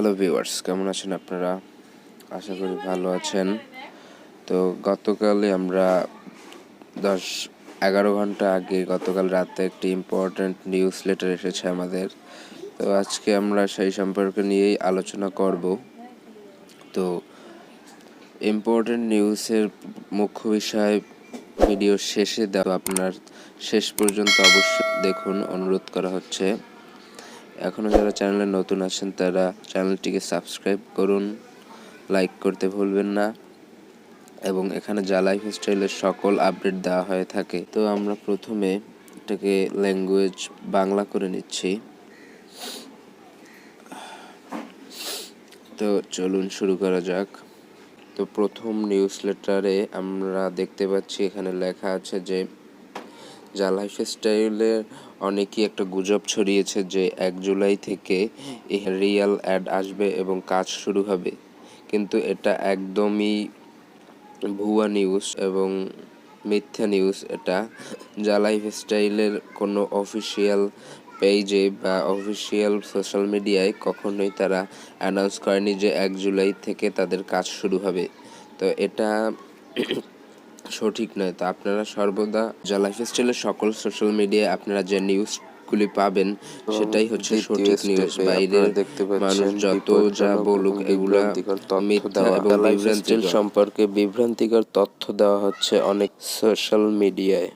Hello viewers, কেমন আছেন আপনারা? আশা করি ভালো আছেন। তো গতকালে আমরা 10-11 ঘন্টা আগে গতকাল রাতে একটি ইম্পর্ট্যান্ট নিউজ লেটার এসেছে আমাদের। তো আজকে আমরা সেই সম্পর্কে নিয়েই আলোচনা করব। তো ইম্পর্ট্যান্ট নিউজের মুখ্য বিষয় ভিডিওর শেষে দেওয়া, আপনার শেষ পর্যন্ত অবশ্যই দেখুন, অনুরোধ করা হচ্ছে। এখনও যারা চ্যানেলে নতুন আছেন তারা চ্যানেলটিকে সাবস্ক্রাইব করুন, লাইক করতে ভুলবেন না, এবং এখানে জালাইফ স্টাইলের সকল আপডেট দেওয়া হয়ে থাকে। তো আমরা প্রথমে এটাকে ল্যাঙ্গুয়েজ বাংলা করে নিচ্ছি। তো চলুন শুরু করা যাক। তো প্রথম নিউজ লেটারে আমরা দেখতে পাচ্ছি এখানে লেখা আছে যে জালাইফ স্টাইলের অনেকেই একটা গুজব ছড়িয়েছে যে 1 জুলাই থেকে রিয়েল অ্যাড আসবে এবং কাজ শুরু হবে, কিন্তু এটা একদমই ভুয়া নিউজ এবং মিথ্যা নিউজ। এটা জালাইফ স্টাইলের কোনো অফিসিয়াল পেজে বা অফিসিয়াল সোশ্যাল মিডিয়ায় কখনোই তারা অ্যানাউন্স করেনি যে 1 জুলাই থেকে তাদের কাজ শুরু হবে। তো এটা সঠিক নয়। তো আপনারা সর্বদা জালাইফ স্টাইলের সকল সোশ্যাল মিডিয়ায় আপনারা যে নিউজগুলি পাবেন সেটাই হচ্ছে সঠিক নিউজ। বাইরে মানুষ যত যা বলুক এগুলা মিথ্যা এবং বিভ্রান্তিকর সম্পর্কে বিভ্রান্তিকর তথ্য দেওয়া হচ্ছে অনেক সোশ্যাল মিডিয়ায়।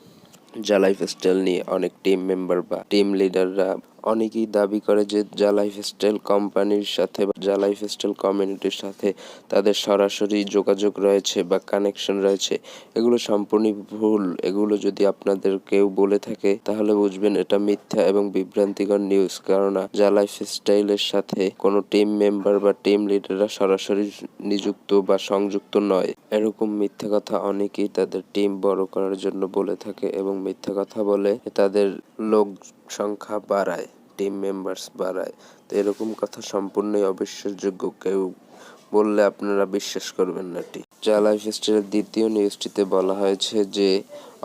জালাইফ স্টাইল নিয়ে অনেক টিম মেম্বার বা টিম লিডাররা অনেকেই দাবি করে যে জালাইফ স্টাইল কোম্পানির সাথে বা জালাইফ স্টাইল কমিউনিটির সাথে তাদের সরাসরি যোগাযোগ রয়েছে বা কানেকশন রয়েছে। এগুলো সম্পূর্ণই ভুল। এগুলো যদি আপনাদের কেউ বলে থাকে তাহলে বুঝবেন এটা মিথ্যা এবং বিভ্রান্তিকর নিউজ, কেননা জালাইফ স্টাইলের সাথে কোনো টিম মেম্বার বা টিম লিডাররা সরাসরি নিযুক্ত বা সংযুক্ত নয়। এরকম মিথ্যা কথা অনেকেই তাদের টিম বড় করার জন্য বলে থাকে এবং মিথ্যা কথা বলে তাদের লোক সংখ্যা বাড়ায়, টিম মেম্বার্স বাড়ায়। তো এরকম কথা সম্পূর্ণই অবিশ্বাসযোগ্য। কেউ বললে আপনারা বিশ্বাস করবেন না। জালাইফ স্টাইলের দ্বিতীয় নিউজটিতে বলা হয়েছে যে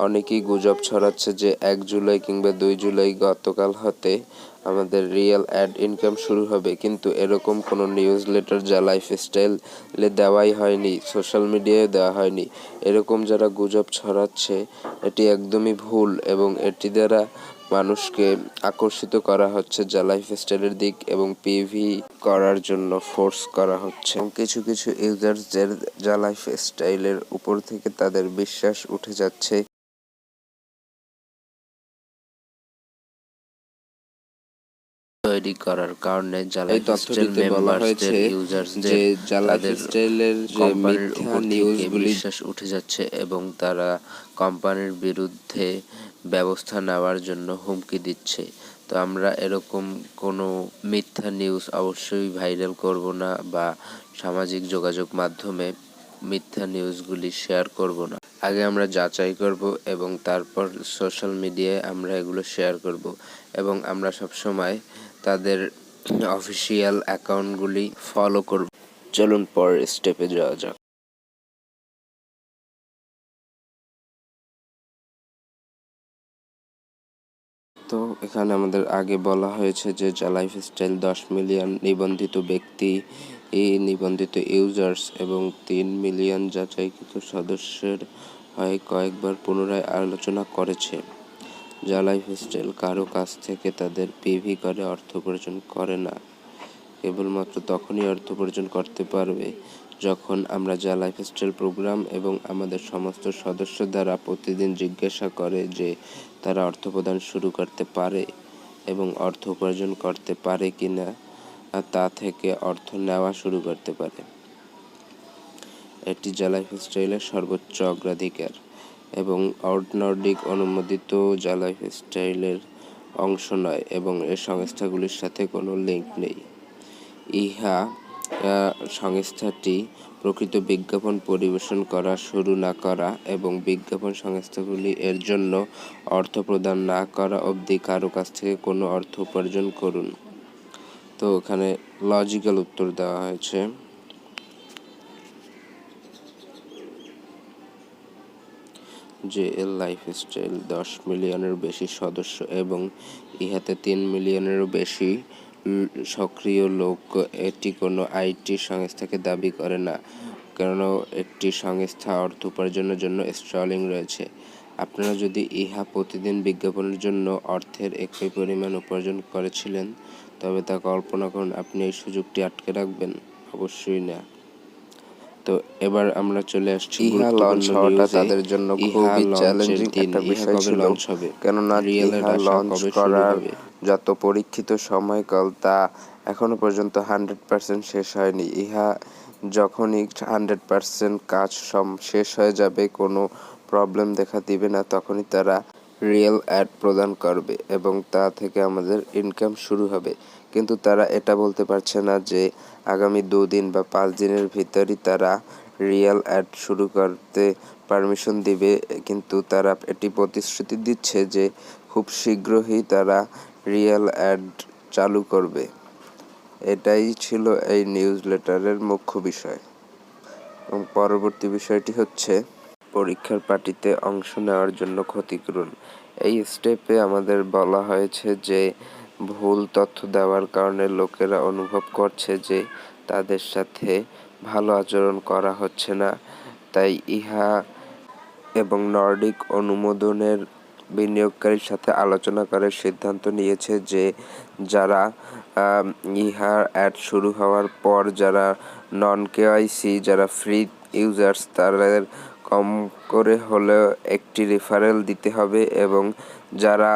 অনেকেই গুজব ছড়াচ্ছে যে 1 জুলাই কিংবা 2 জুলাই গতকাল হতে আমাদের রিয়েল অ্যাড ইনকাম শুরু হবে, কিন্তু এরকম কোনো নিউজ লেটার জালাইফ স্টাইলে দেওয়াই হয়নি, সোশ্যাল মিডিয়ায় দেওয়া হয়নি। এরকম যারা গুজব ছড়াচ্ছে এটি একদমই ভুল এবং এটি দ্বারা মানুষকে আকর্ষিত করা হচ্ছে জালাইফ স্টাইলের দিক এবং পিভি করার জন্য ফোর্স করা হচ্ছে। কিছু কিছু ইউজার্সদের জালাইফ স্টাইলের উপর থেকে তাদের বিশ্বাস উঠে যাচ্ছে তৈরি করার কারণে জালাইফ স্টাইল মেম্বারদের ইউজার্সদের জালাইফ স্টাইলের যে মিথ্যা নিউজগুলি বিশ্বাস উঠে যাচ্ছে এবং তারা কোম্পানির বিরুদ্ধে ব্যবস্থা নেওয়ার জন্য হুমকি দিচ্ছে। তো আমরা এরকম কোনো মিথ্যা নিউজ অবশ্যই ভাইরাল করব না বা সামাজিক যোগাযোগ মাধ্যমে মিথ্যা নিউজগুলি শেয়ার করব না। আগে আমরা যাচাই করব এবং তারপর সোশ্যাল মিডিয়ায় আমরা এগুলো শেয়ার করব এবং আমরা সবসময় তাদের অফিসিয়াল অ্যাকাউন্টগুলি ফলো করব। চলুন পরের স্টেপে যাওয়া যাক। তো এখানে আমাদের আগে বলা হয়েছে যে জালাইফ স্টাইল 10 মিলিয়ন নিবন্ধিত ব্যক্তি, এই নিবন্ধিত ইউজার্স এবং 3 মিলিয়ন যাচাইকৃত সদস্যের হয়ে কয়েকবার পুনরায় আলোচনা করেছে। জালাইফ স্টাইল কারো কাছ থেকে তাদের পিভি করে অর্থ উপার্জন করে না। কেবলমাত্র তখনই অর্থ উপার্জন করতে পারবে যখন আমরা জালাইফ স্টাইল প্রোগ্রাম এবং আমাদের সমস্ত সদস্য দ্বারা প্রতিদিন জিজ্ঞাসা করে যে তারা অর্থ প্রদান শুরু করতে পারে এবং অর্থ উপার্জন করতে পারে কিনা, তা থেকে অর্থ নেওয়া শুরু করতে পারে। এটি জালাইফ স্টাইলের সর্বোচ্চ অগ্রাধিকার এবং নর্ডিক অনুমোদিত জালাইফ স্টাইলের অংশ নয় এবং এর সংস্থাগুলির সাথে কোনো লিঙ্ক নেই। ইহা সংস্থাটি প্রকৃত বিজ্ঞাপন পরিবেশন করা শুরু না করা এবং বিজ্ঞাপন সংস্থাগুলি এর জন্য অর্থ প্রদান না করা অবধি কারো কাছ থেকে কোনো অর্থ উপার্জন করুন। তো এখানে লজিক্যাল উত্তর দেওয়া হয়েছে। লাইফ স্টাইল 10 মিলিয়নের বেশি সদস্য এবং ইহাতে 3 মিলিয়নেরও বেশি সক্রিয় লোক এটি কোনো আইটি সংস্থাকে দাবি করে না, কারণ একটি সংস্থা অর্থ উপার্জনের জন্য স্ট্রলিং রয়েছে। আপনারা যদি ইহা প্রতিদিন বিজ্ঞাপনের জন্য অর্থের একই পরিমাণ উপার্জন করেছিলেন, তবে তা কল্পনা করুন আপনি এই সুযোগটি আটকে রাখবেন? অবশ্যই না। তো এবার আমরা চলে আসছি ইহা লঞ্চ হওয়াটা তাদের জন্য খুবই চ্যালেঞ্জিং একটা বিষয় ছিল, কেননা ইহা লঞ্চ করার যত পরীক্ষিত সময়কাল তা এখনো পর্যন্ত 100% শেষ হয়নি। ইহা যখনই 100% কাজ শেষ হয়ে যাবে, কোনো প্রবলেম দেখা দিবে না, তখনই তারা রিয়েল অ্যাড প্রদান করবে এবং তা থেকে আমাদের ইনকাম শুরু হবে। কিন্তু তারা এটা বলতে পারছে না যে আগামী 2 দিন বা 5 দিনের ভিতরই তারা রিয়েল অ্যাড শুরু করতে পারমিশন দিবে, কিন্তু তারা এটি প্রতিশ্রুতি দিচ্ছে যে খুব শীঘ্রই তারা রিয়েল অ্যাড চালু করবে। এটাই ছিল এই নিউজলেটারের মুখ্য বিষয়। এবং পরবর্তী বিষয়টি হচ্ছে পরীক্ষার পার্টিতে অংশ নেওয়ার জন্য ক্ষতিপূরণ। এই স্টেপে আমাদের বলা হয়েছে যে ভুল তথ্য দেওয়ার কারণে লোকেরা অনুভব করছে যে তাদের সাথে ভালো আচরণ করা হচ্ছে না, তাই ইহা এবং নর্ডিক অনুমোদনের বিনিয়োগকারীর সাথে আলোচনা করে সিদ্ধান্ত নিয়েছে যে যারা ইহার অ্যাড শুরু হওয়ার পর যারা নন কেওয়াইসি, যারা ফ্রি ইউজার্স, তাদের কম করে হলেও একটি রেফারেল দিতে হবে এবং যারা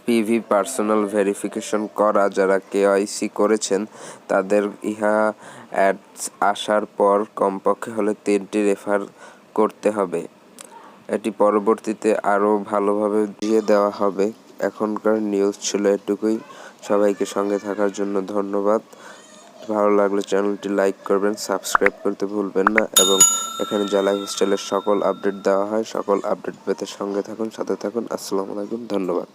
পিভি পার্সোনাল ভেরিফিকেশন করা, যারা কেওয়াইসি করেছেন, তাদের ইহা অ্যাডস আসার পর কমপক্ষে হলে 3টি রেফার করতে হবে। এটি পরবর্তীতে আরও ভালোভাবে দিয়ে দেওয়া হবে। এখনকার নিউজ ছিল এটুকুই। সবাইকে সঙ্গে থাকার জন্য ধন্যবাদ। ভালো লাগলে চ্যানেলটি লাইক করবেন, সাবস্ক্রাইব করতে ভুলবেন না এবং এখানে জালাইফ স্টাইলের সকল আপডেট দেওয়া হয়। সকল আপডেট পেতে সঙ্গে থাকুন, সাথে থাকুন। আসসালামু আলাইকুম, ধন্যবাদ।